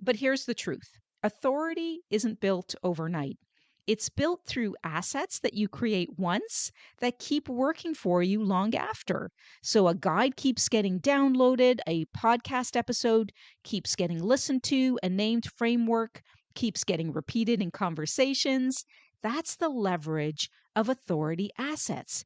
But here's the truth: authority isn't built overnight. It's built through assets that you create once that keep working for you long after. So a guide keeps getting downloaded, a podcast episode keeps getting listened to, a named framework keeps getting repeated in conversations. That's the leverage of authority assets.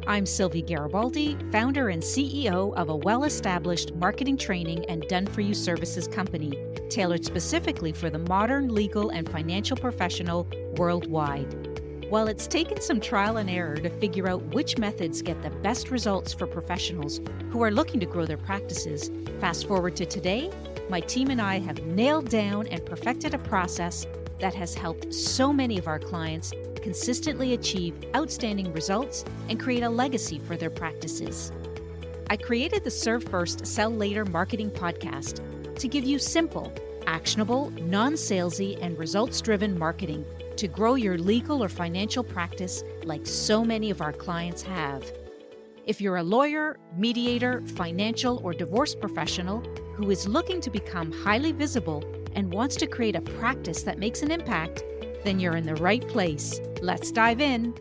I'm Sylvia Garibaldi, founder and CEO of a well-established marketing training and done-for-you services company, tailored specifically for the modern legal and financial professional worldwide. While it's taken some trial and error to figure out which methods get the best results for professionals who are looking to grow their practices, fast forward to today, my team and I have nailed down and perfected a process that has helped so many of our clients consistently achieve outstanding results and create a legacy for their practices. I created the Serve First, Sell Later marketing podcast to give you simple, actionable, non-salesy, and results-driven marketing to grow your legal or financial practice like so many of our clients have. If you're a lawyer, mediator, financial, or divorce professional who is looking to become highly visible and wants to create a practice that makes an impact, then you're in the right place. Let's dive in.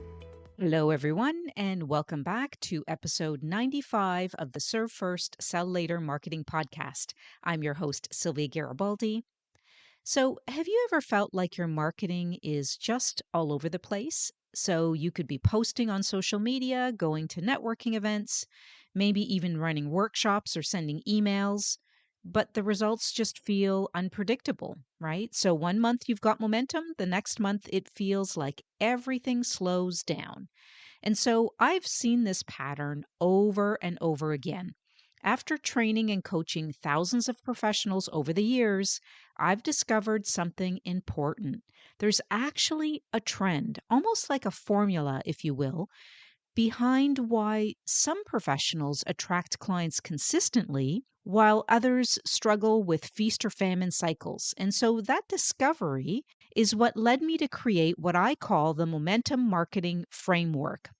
Hello, everyone, and welcome back to episode 95 of the Serve First, Sell Later marketing podcast. I'm your host, Sylvia Garibaldi. So, have you ever felt like your marketing is just all over the place? So, you could be posting on social media, going to networking events, maybe even running workshops or sending emails, but the results just feel unpredictable, right? So, one month you've got momentum, the next month it feels like everything slows down. And so, I've seen this pattern over and over again. After training and coaching thousands of professionals over the years, I've discovered something important. There's actually a trend, almost like a formula, if you will, behind why some professionals attract clients consistently while others struggle with feast or famine cycles. And so that discovery is what led me to create what I call the Momentum Marketing Framework.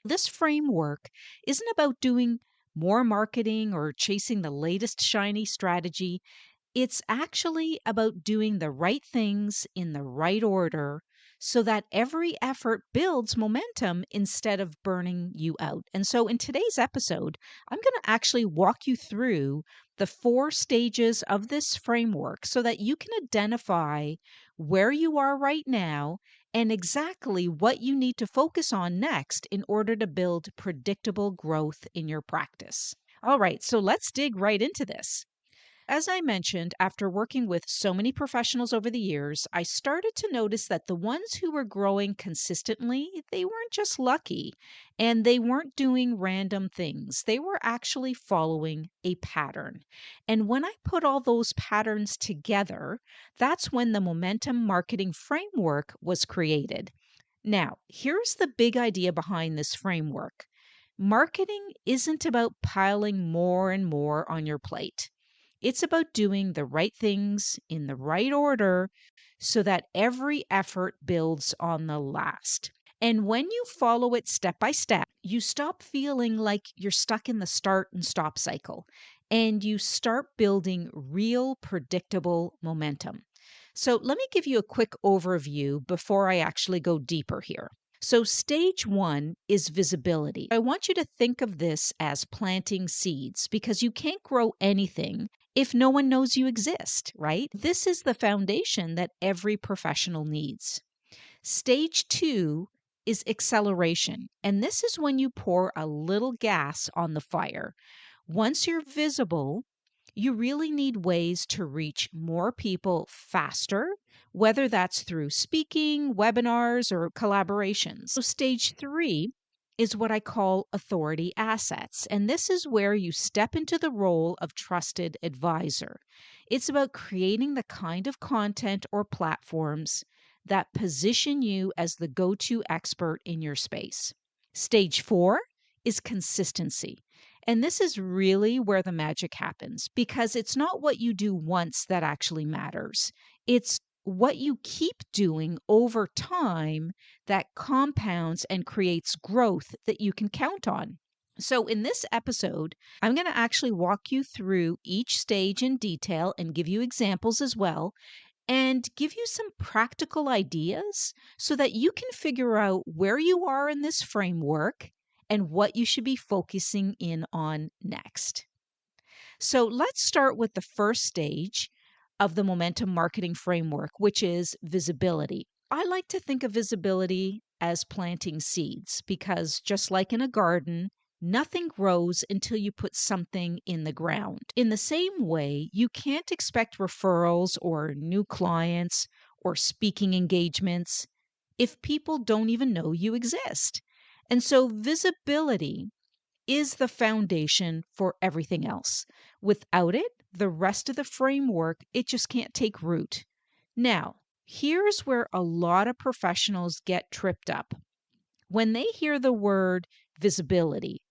This framework isn't about doing more marketing or chasing the latest shiny strategy. It's actually about doing the right things in the right order so that every effort builds momentum instead of burning you out. And so in today's episode, I'm going to actually walk you through the 4 stages of this framework so that you can identify where you are right now and exactly what you need to focus on next in order to build predictable growth in your practice. All right, so let's dig right into this. As I mentioned, after working with so many professionals over the years, I started to notice that the ones who were growing consistently, they weren't just lucky and they weren't doing random things. They were actually following a pattern. And when I put all those patterns together, that's when the Momentum Marketing Framework was created. Now, here's the big idea behind this framework. Marketing isn't about piling more and more on your plate. It's about doing the right things in the right order so that every effort builds on the last. And when you follow it step by step, you stop feeling like you're stuck in the start and stop cycle and you start building real predictable momentum. So let me give you a quick overview before I actually go deeper here. So, stage 1 is visibility. I want you to think of this as planting seeds because you can't grow anything if no one knows you exist, right? This is the foundation that every professional needs. Stage 2 is acceleration, and this is when you pour a little gas on the fire. Once you're visible, you really need ways to reach more people faster, whether that's through speaking, webinars, or collaborations. So, stage 3 is what I call authority assets. And this is where you step into the role of trusted advisor. It's about creating the kind of content or platforms that position you as the go to expert in your space. Stage 4 is consistency. And this is really where the magic happens because it's not what you do once that actually matters. It's what you keep doing over time that compounds and creates growth that you can count on. So, in this episode, I'm going to actually walk you through each stage in detail and give you examples as well, and give you some practical ideas so that you can figure out where you are in this framework and what you should be focusing in on next. So let's start with the first stage of the momentum marketing framework, which is visibility. I like to think of visibility as planting seeds because just like in a garden, nothing grows until you put something in the ground. In the same way, you can't expect referrals or new clients or speaking engagements if people don't even know you exist. And so, visibility is the foundation for everything else. Without it, the rest of the framework, it just can't take root. Now, here's where a lot of professionals get tripped up. When they hear the word visibility,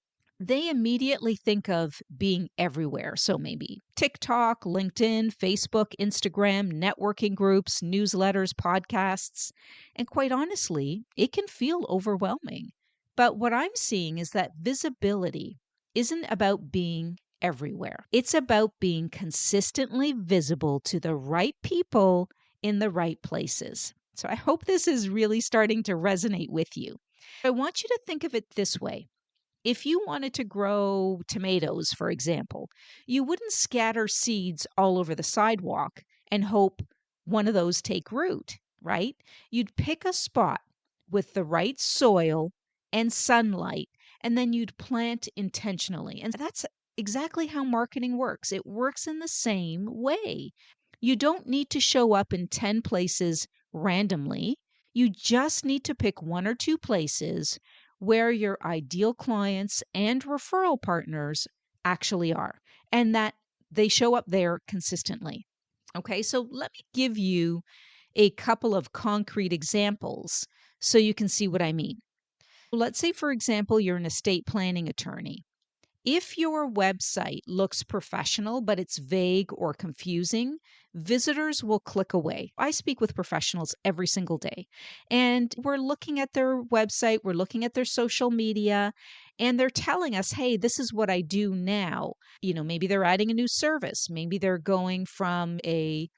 they immediately think of being everywhere. So maybe TikTok, LinkedIn, Facebook, Instagram, networking groups, newsletters, podcasts. And quite honestly, it can feel overwhelming. But what I'm seeing is that visibility isn't about being everywhere, it's about being consistently visible to the right people in the right places. So I hope this is really starting to resonate with you. I want you to think of it this way. If you wanted to grow tomatoes, for example, you wouldn't scatter seeds all over the sidewalk and hope one of those take root, right? You'd pick a spot with the right soil and sunlight, and then you'd plant intentionally. And that's exactly how marketing works. It works in the same way. You don't need to show up in 10 places randomly. You just need to pick one or two places where your ideal clients and referral partners actually are, and that they show up there consistently. Okay, so let me give you a couple of concrete examples so you can see what I mean. Let's say, for example, you're an estate planning attorney. If your website looks professional, but it's vague or confusing, visitors will click away. I speak with professionals every single day, and we're looking at their website, we're looking at their social media, and they're telling us, hey, this is what I do now. Maybe they're adding a new service, maybe they're going from a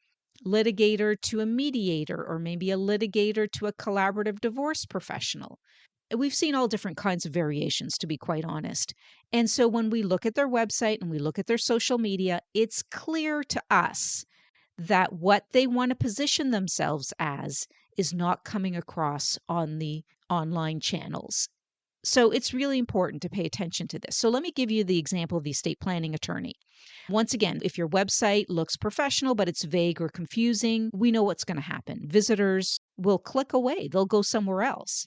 litigator to a mediator, or maybe a litigator to a collaborative divorce professional. We've seen all different kinds of variations, to be quite honest. And so when we look at their website and we look at their social media, it's clear to us that what they want to position themselves as is not coming across on the online channels. So it's really important to pay attention to this. So let me give you the example of the estate planning attorney. Once again, if your website looks professional, but it's vague or confusing, we know what's going to happen. Visitors will click away, they'll go somewhere else.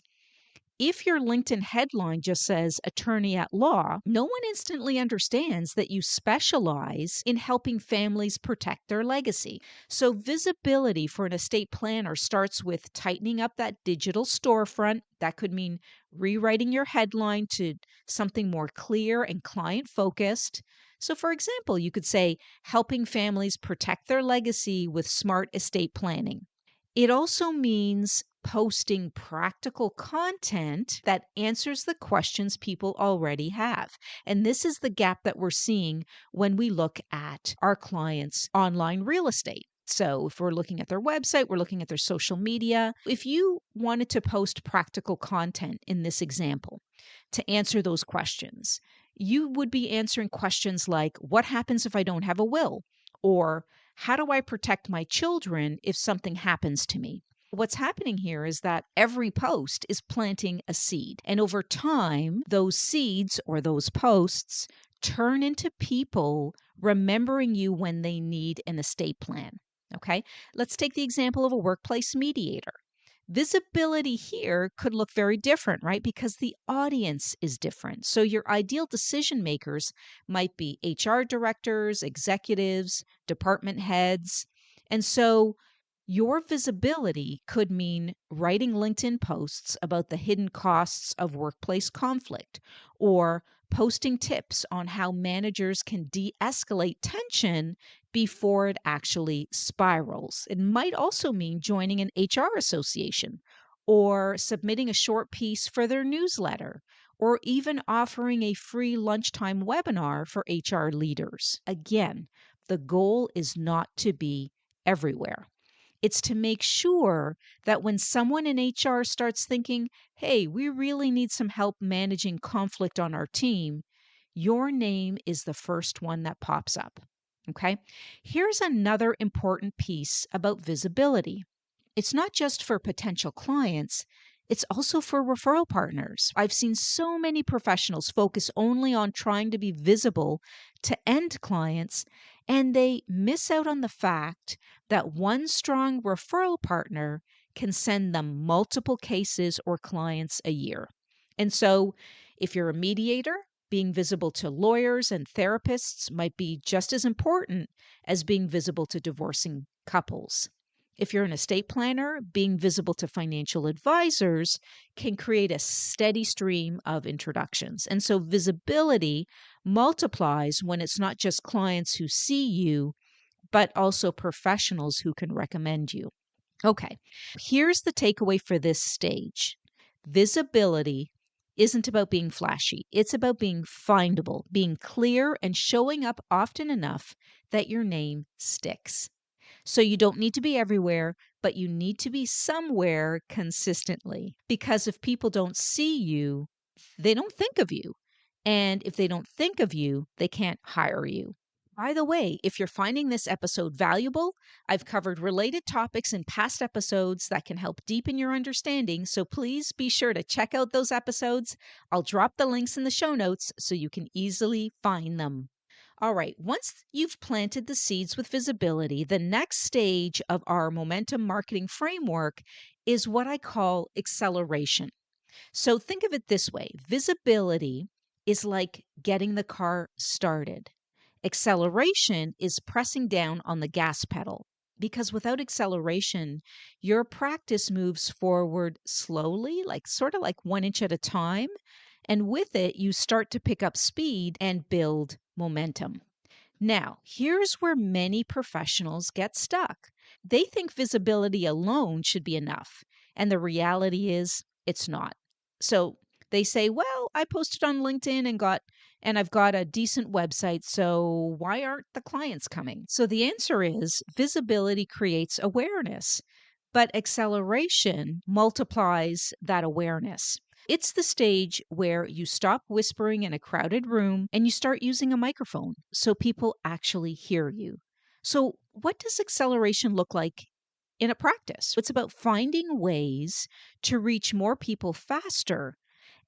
If your LinkedIn headline just says attorney at law, no one instantly understands that you specialize in helping families protect their legacy. So, visibility for an estate planner starts with tightening up that digital storefront. That could mean rewriting your headline to something more clear and client focused. So, for example, you could say, helping families protect their legacy with smart estate planning. It also means posting practical content that answers the questions people already have. And this is the gap that we're seeing when we look at our clients' online real estate. So, if we're looking at their website, we're looking at their social media. If you wanted to post practical content in this example to answer those questions, you would be answering questions like, what happens if I don't have a will? Or how do I protect my children if something happens to me? What's happening here is that every post is planting a seed. And over time, those seeds or those posts turn into people remembering you when they need an estate plan. Okay, let's take the example of a workplace mediator. Visibility here could look very different, right? Because the audience is different. So your ideal decision makers might be HR directors, executives, department heads. And so your visibility could mean writing LinkedIn posts about the hidden costs of workplace conflict, or posting tips on how managers can de escalate tension before it actually spirals. It might also mean joining an HR association or submitting a short piece for their newsletter or even offering a free lunchtime webinar for HR leaders. Again, the goal is not to be everywhere. It's to make sure that when someone in HR starts thinking, hey, we really need some help managing conflict on our team, your name is the first one that pops up. Okay. Here's another important piece about visibility. It's not just for potential clients, it's also for referral partners. I've seen so many professionals focus only on trying to be visible to end clients, and they miss out on the fact that one strong referral partner can send them multiple cases or clients a year. And so, if you're a mediator, being visible to lawyers and therapists might be just as important as being visible to divorcing couples. If you're an estate planner, being visible to financial advisors can create a steady stream of introductions. And so visibility multiplies when it's not just clients who see you, but also professionals who can recommend you. Okay, here's the takeaway for this stage. Visibility isn't about being flashy. It's about being findable, being clear, and showing up often enough that your name sticks. So you don't need to be everywhere, but you need to be somewhere consistently. Because if people don't see you, they don't think of you. And if they don't think of you, they can't hire you. By the way, if you're finding this episode valuable, I've covered related topics in past episodes that can help deepen your understanding. So please be sure to check out those episodes. I'll drop the links in the show notes so you can easily find them. All right, once you've planted the seeds with visibility, the next stage of our momentum marketing framework is what I call acceleration. So think of it this way. Visibility is like getting the car started. Acceleration is pressing down on the gas pedal, because without acceleration, your practice moves forward slowly, like sort of like 1 inch at a time. And with it, you start to pick up speed and build momentum. Now, here's where many professionals get stuck. They think visibility alone should be enough, and the reality is it's not. So they say, "Well, I posted on LinkedIn and I've got a decent website, so why aren't the clients coming?" So the answer is visibility creates awareness, but acceleration multiplies that awareness. It's the stage where you stop whispering in a crowded room and you start using a microphone so people actually hear you. So, what does acceleration look like in a practice? It's about finding ways to reach more people faster,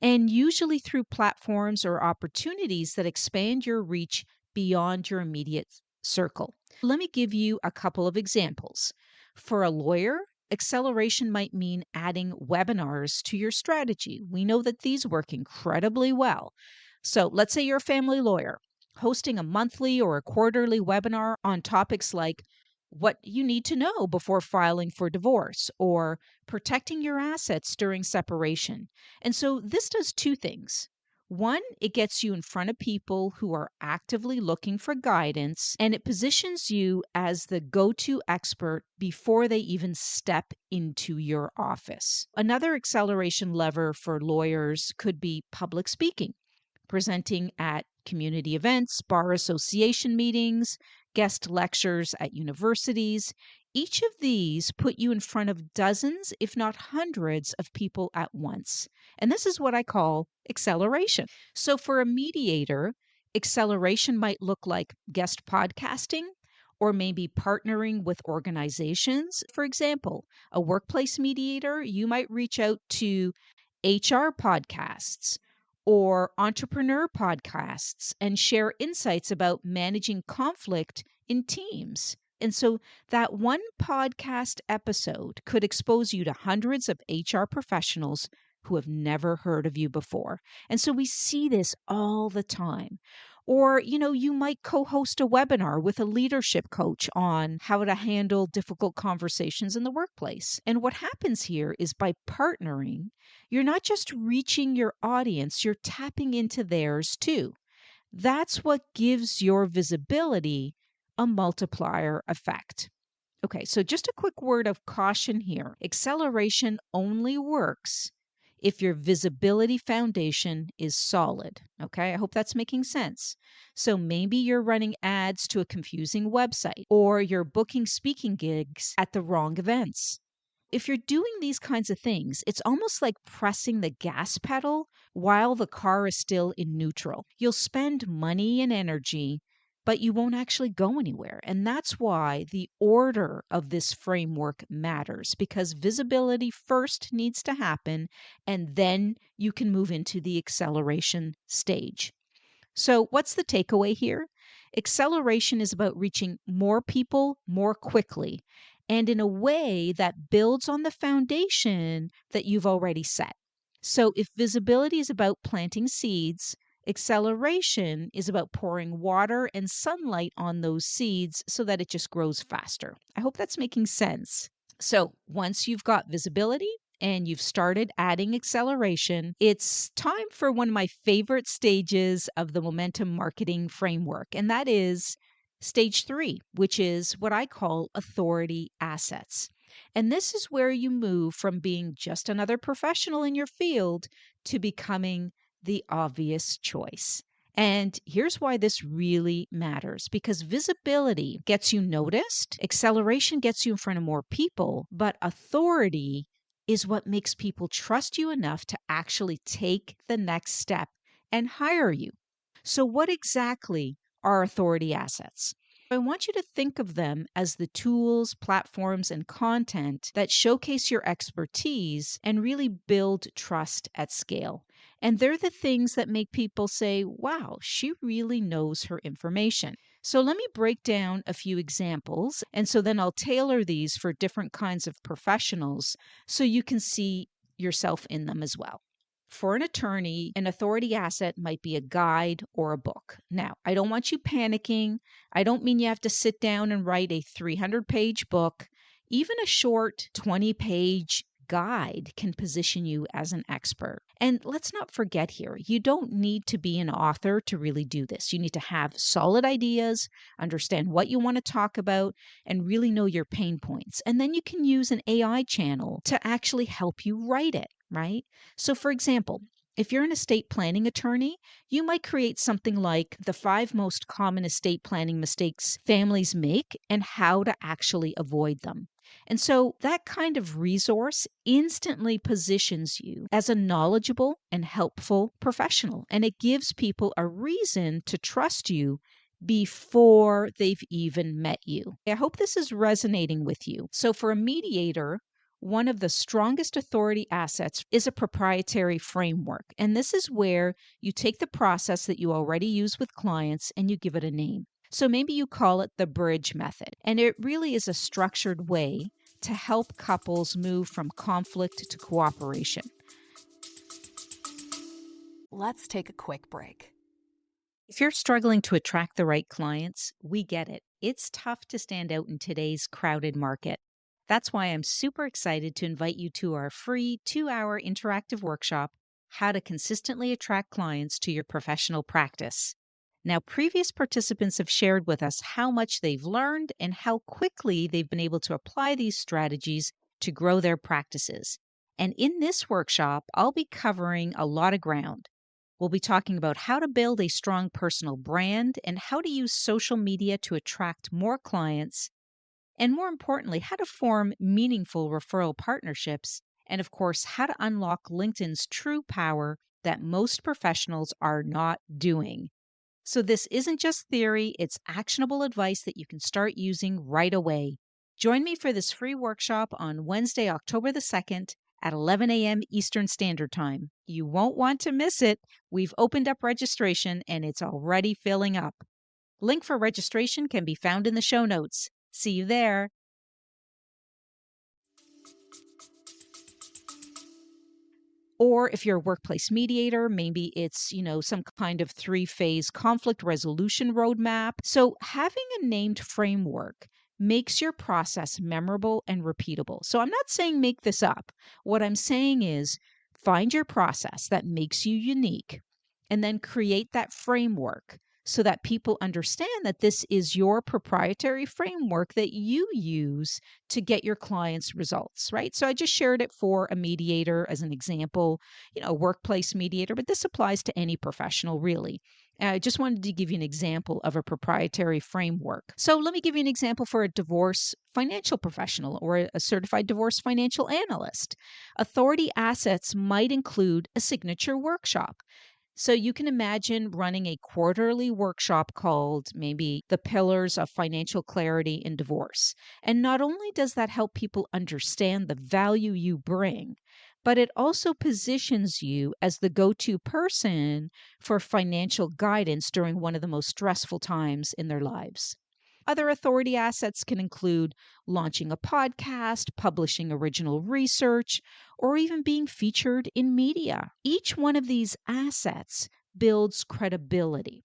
and usually through platforms or opportunities that expand your reach beyond your immediate circle. Let me give you a couple of examples. For a lawyer, acceleration might mean adding webinars to your strategy. We know that these work incredibly well. So let's say you're a family lawyer, hosting a monthly or a quarterly webinar on topics like what you need to know before filing for divorce or protecting your assets during separation. And so this does two things. One, it gets you in front of people who are actively looking for guidance, and it positions you as the go-to expert before they even step into your office. Another acceleration lever for lawyers could be public speaking, presenting at community events, bar association meetings, guest lectures at universities. Each of these put you in front of dozens, if not hundreds, of people at once. And this is what I call acceleration. So for a mediator, acceleration might look like guest podcasting or maybe partnering with organizations. For example, a workplace mediator, you might reach out to HR podcasts or entrepreneur podcasts and share insights about managing conflict in teams. And so that one podcast episode could expose you to hundreds of HR professionals who have never heard of you before. And so we see this all the time. Or, you might co host a webinar with a leadership coach on how to handle difficult conversations in the workplace. And what happens here is by partnering, you're not just reaching your audience, you're tapping into theirs too. That's what gives your visibility a multiplier effect. Okay, so just a quick word of caution here. Acceleration only works if your visibility foundation is solid. Okay, I hope that's making sense. So maybe you're running ads to a confusing website, or you're booking speaking gigs at the wrong events. If you're doing these kinds of things, it's almost like pressing the gas pedal while the car is still in neutral. You'll spend money and energy, but you won't actually go anywhere. And that's why the order of this framework matters, because visibility first needs to happen, and then you can move into the acceleration stage. So, what's the takeaway here? Acceleration is about reaching more people more quickly and in a way that builds on the foundation that you've already set. So, if visibility is about planting seeds, acceleration is about pouring water and sunlight on those seeds so that it just grows faster. I hope that's making sense. So, once you've got visibility, and you've started adding acceleration, it's time for one of my favorite stages of the momentum marketing framework, and that is stage 3, which is what I call authority assets. And this is where you move from being just another professional in your field to becoming the obvious choice. And here's why this really matters, because visibility gets you noticed, acceleration gets you in front of more people, but authority is what makes people trust you enough to actually take the next step and hire you. So, what exactly are authority assets? I want you to think of them as the tools, platforms, and content that showcase your expertise and really build trust at scale. And they're the things that make people say, wow, she really knows her information. So let me break down a few examples. And so then I'll tailor these for different kinds of professionals so you can see yourself in them as well. For an attorney, an authority asset might be a guide or a book. Now, I don't want you panicking. I don't mean you have to sit down and write a 300-page book. Even a short 20-page guide can position you as an expert. And let's not forget here, you don't need to be an author to really do this. You need to have solid ideas, understand what you want to talk about, and really know your pain points. And then you can use an AI channel to actually help you write it, right? So, for example, if you're an estate planning attorney, you might create something like the 5 most common estate planning mistakes families make and how to actually avoid them. And so that kind of resource instantly positions you as a knowledgeable and helpful professional. And it gives people a reason to trust you before they've even met you. I hope this is resonating with you. So, for a mediator, one of the strongest authority assets is a proprietary framework. And this is where you take the process that you already use with clients and you give it a name. So maybe you call it the bridge method. And it really is a structured way to help couples move from conflict to cooperation. Let's take a quick break. If you're struggling to attract the right clients, we get it. It's tough to stand out in today's crowded market. That's why I'm super excited to invite you to our free 2-hour interactive workshop, How to Consistently Attract Clients to Your Professional Practice. Now, previous participants have shared with us how much they've learned and how quickly they've been able to apply these strategies to grow their practices. And in this workshop, I'll be covering a lot of ground. We'll be talking about how to build a strong personal brand and how to use social media to attract more clients. And more importantly, how to form meaningful referral partnerships. And of course, how to unlock LinkedIn's true power that most professionals are not doing. So this isn't just theory, it's actionable advice that you can start using right away. Join me for this free workshop on Wednesday, October the 2nd at 11 a.m. Eastern Standard Time. You won't want to miss it. We've opened up registration and it's already filling up. Link for registration can be found in the show notes. See you there. Or if you're a workplace mediator, maybe it's, some kind of 3-phase conflict resolution roadmap. So having a named framework makes your process memorable and repeatable. So I'm not saying make this up. What I'm saying is find your process that makes you unique and then create that framework so that people understand that this is your proprietary framework that you use to get your clients results, right? So I just shared it for a mediator as an example, a workplace mediator, but this applies to any professional really. I just wanted to give you an example of a proprietary framework. So let me give you an example for a divorce financial professional or a certified divorce financial analyst. Authority assets might include a signature workshop. So you can imagine running a quarterly workshop called maybe The Pillars of Financial Clarity in Divorce. And not only does that help people understand the value you bring, but it also positions you as the go-to person for financial guidance during one of the most stressful times in their lives. Other authority assets can include launching a podcast, publishing original research, or even being featured in media. Each one of these assets builds credibility.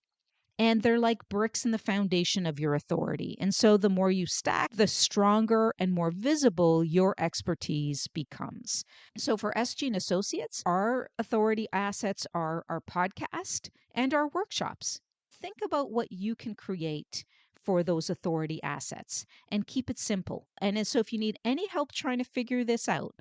And they're like bricks in the foundation of your authority. And so the more you stack, the stronger and more visible your expertise becomes. So for SG and Associates, our authority assets are our podcast and our workshops. Think about what you can create for those authority assets and keep it simple. And so if you need any help trying to figure this out,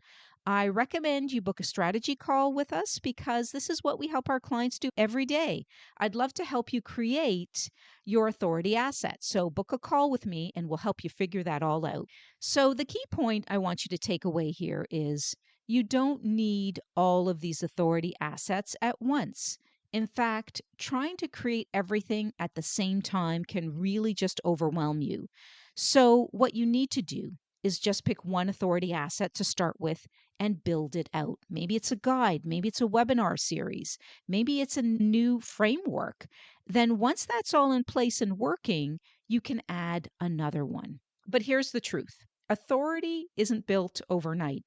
I recommend you book a strategy call with us because this is what we help our clients do every day. I'd love to help you create your authority assets. So book a call with me and we'll help you figure that all out. So the key point I want you to take away here is you don't need all of these authority assets at once. In fact, trying to create everything at the same time can really just overwhelm you. So what you need to do is just pick one authority asset to start with and build it out. Maybe it's a guide, maybe it's a webinar series, maybe it's a new framework. Then once that's all in place and working, you can add another one. But here's the truth. Authority isn't built overnight.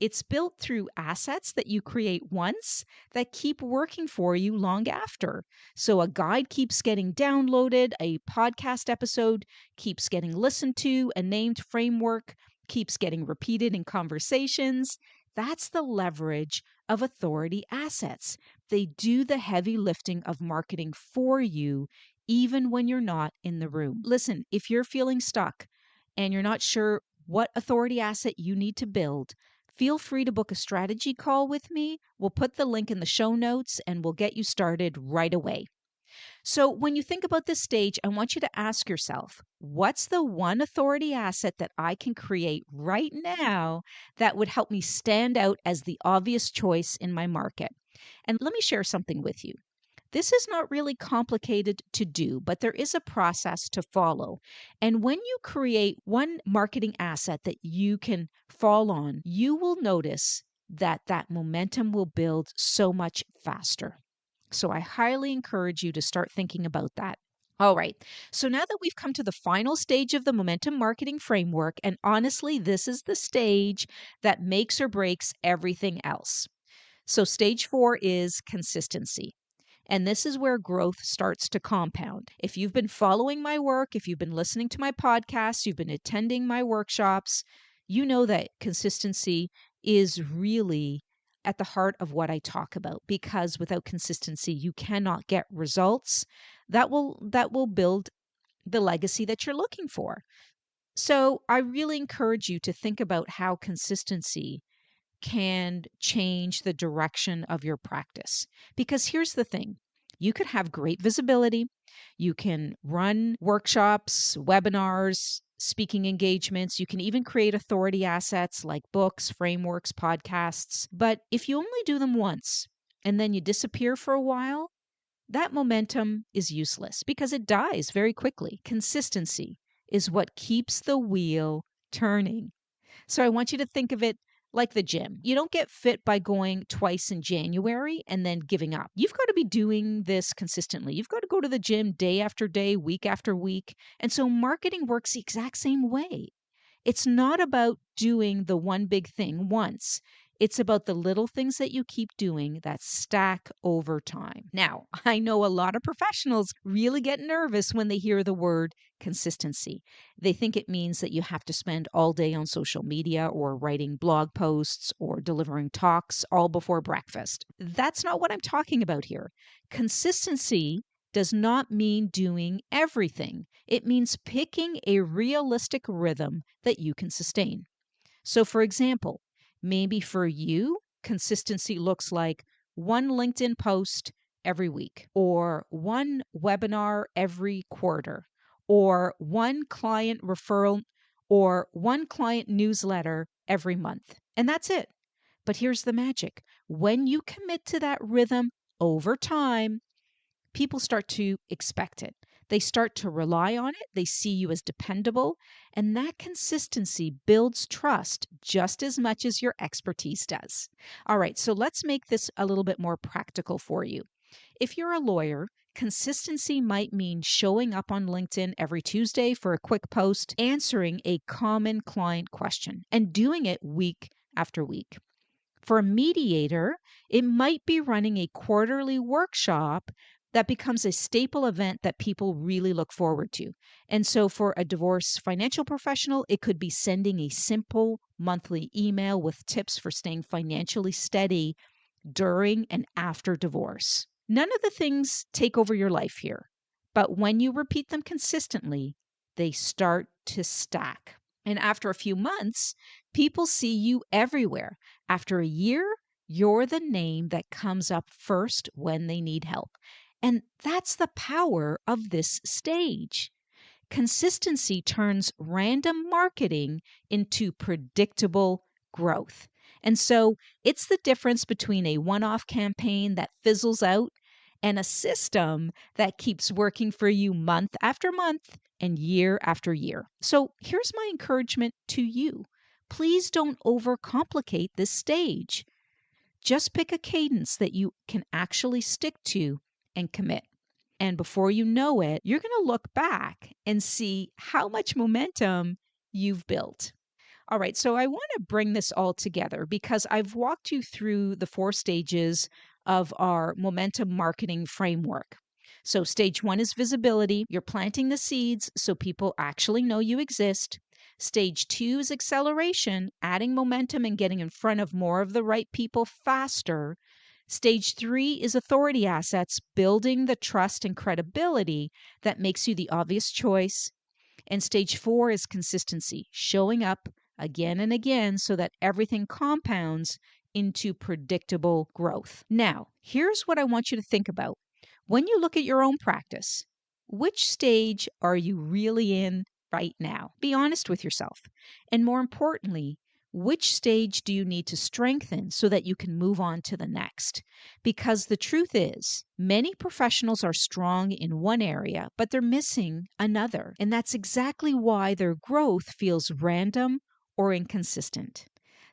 It's built through assets that you create once that keep working for you long after. So a guide keeps getting downloaded, a podcast episode keeps getting listened to, a named framework keeps getting repeated in conversations. That's the leverage of authority assets. They do the heavy lifting of marketing for you, even when you're not in the room. Listen, if you're feeling stuck and you're not sure what authority asset you need to build, feel free to book a strategy call with me. We'll put the link in the show notes and we'll get you started right away. So when you think about this stage, I want you to ask yourself, what's the one authority asset that I can create right now that would help me stand out as the obvious choice in my market? And let me share something with you. This is not really complicated to do, but there is a process to follow. And when you create one marketing asset that you can fall on, you will notice that that momentum will build so much faster. So I highly encourage you to start thinking about that. All right. So now that we've come to the final stage of the momentum marketing framework, and honestly, this is the stage that makes or breaks everything else. So stage 4 is consistency. And this is where growth starts to compound. If you've been following my work, if you've been listening to my podcasts, you've been attending my workshops, you know that consistency is really at the heart of what I talk about, because without consistency, you cannot get results that will build the legacy that you're looking for. So I really encourage you to think about how consistency can change the direction of your practice. Because here's the thing, you could have great visibility, you can run workshops, webinars, speaking engagements, you can even create authority assets like books, frameworks, podcasts. But if you only do them once and then you disappear for a while, that momentum is useless because it dies very quickly. Consistency is what keeps the wheel turning. So I want you to think of it like the gym. You don't get fit by going twice in January and then giving up. You've got to be doing this consistently. You've got to go to the gym day after day, week after week. And so marketing works the exact same way. It's not about doing the one big thing once. It's about the little things that you keep doing that stack over time. Now, I know a lot of professionals really get nervous when they hear the word consistency. They think it means that you have to spend all day on social media or writing blog posts or delivering talks all before breakfast. That's not what I'm talking about here. Consistency does not mean doing everything. It means picking a realistic rhythm that you can sustain. So, for example, maybe for you, consistency looks like one LinkedIn post every week, or one webinar every quarter, or one client referral, or one client newsletter every month. And that's it. But here's the magic: when you commit to that rhythm over time, people start to expect it. They start to rely on it. They see you as dependable. And that consistency builds trust just as much as your expertise does. All right, so let's make this a little bit more practical for you. If you're a lawyer, consistency might mean showing up on LinkedIn every Tuesday for a quick post, answering a common client question, and doing it week after week. For a mediator, it might be running a quarterly workshop that becomes a staple event that people really look forward to. And so for a divorce financial professional, it could be sending a simple monthly email with tips for staying financially steady during and after divorce. None of the things take over your life here, but when you repeat them consistently, they start to stack. And after a few months, people see you everywhere. After a year, you're the name that comes up first when they need help. And that's the power of this stage. Consistency turns random marketing into predictable growth. And so it's the difference between a one off campaign that fizzles out and a system that keeps working for you month after month and year after year. So here's my encouragement to you: please don't overcomplicate this stage. Just pick a cadence that you can actually stick to and commit. And before you know it, you're going to look back and see how much momentum you've built. All right, so I want to bring this all together because I've walked you through the 4 stages of our momentum marketing framework. So, stage 1 is visibility. You're planting the seeds so people actually know you exist. Stage 2 is acceleration, adding momentum and getting in front of more of the right people faster. Stage 3 is authority assets, building the trust and credibility that makes you the obvious choice. And stage 4 is consistency, showing up again and again so that everything compounds into predictable growth. Now, here's what I want you to think about. When you look at your own practice, which stage are you really in right now? Be honest with yourself. And more importantly, which stage do you need to strengthen so that you can move on to the next? Because the truth is, many professionals are strong in one area, but they're missing another. And that's exactly why their growth feels random or inconsistent.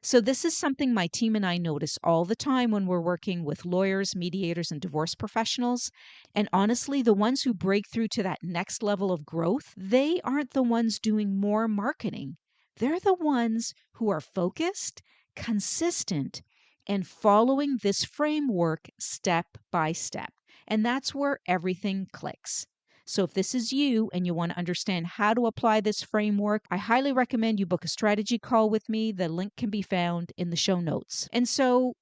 So, this is something my team and I notice all the time when we're working with lawyers, mediators, and divorce professionals. And honestly, the ones who break through to that next level of growth, they aren't the ones doing more marketing. They're the ones who are focused, consistent, and following this framework step by step. And that's where everything clicks. So if this is you and you want to understand how to apply this framework, I highly recommend you book a strategy call with me. The link can be found in the show notes. And so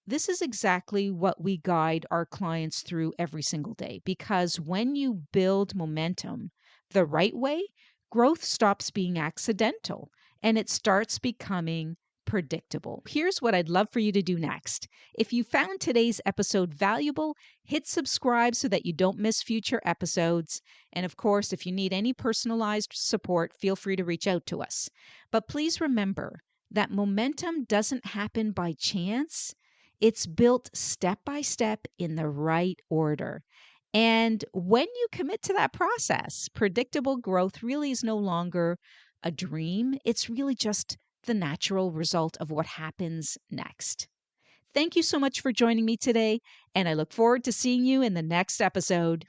this is exactly what we guide our clients through every single day, because when you build momentum the right way, growth stops being accidental and it starts becoming predictable. Here's what I'd love for you to do next. If you found today's episode valuable, hit subscribe so that you don't miss future episodes. And of course, if you need any personalized support, feel free to reach out to us. But please remember that momentum doesn't happen by chance. It's built step by step in the right order. And when you commit to that process, predictable growth really is no longer a dream. It's really just the natural result of what happens next. Thank you so much for joining me today, and I look forward to seeing you in the next episode.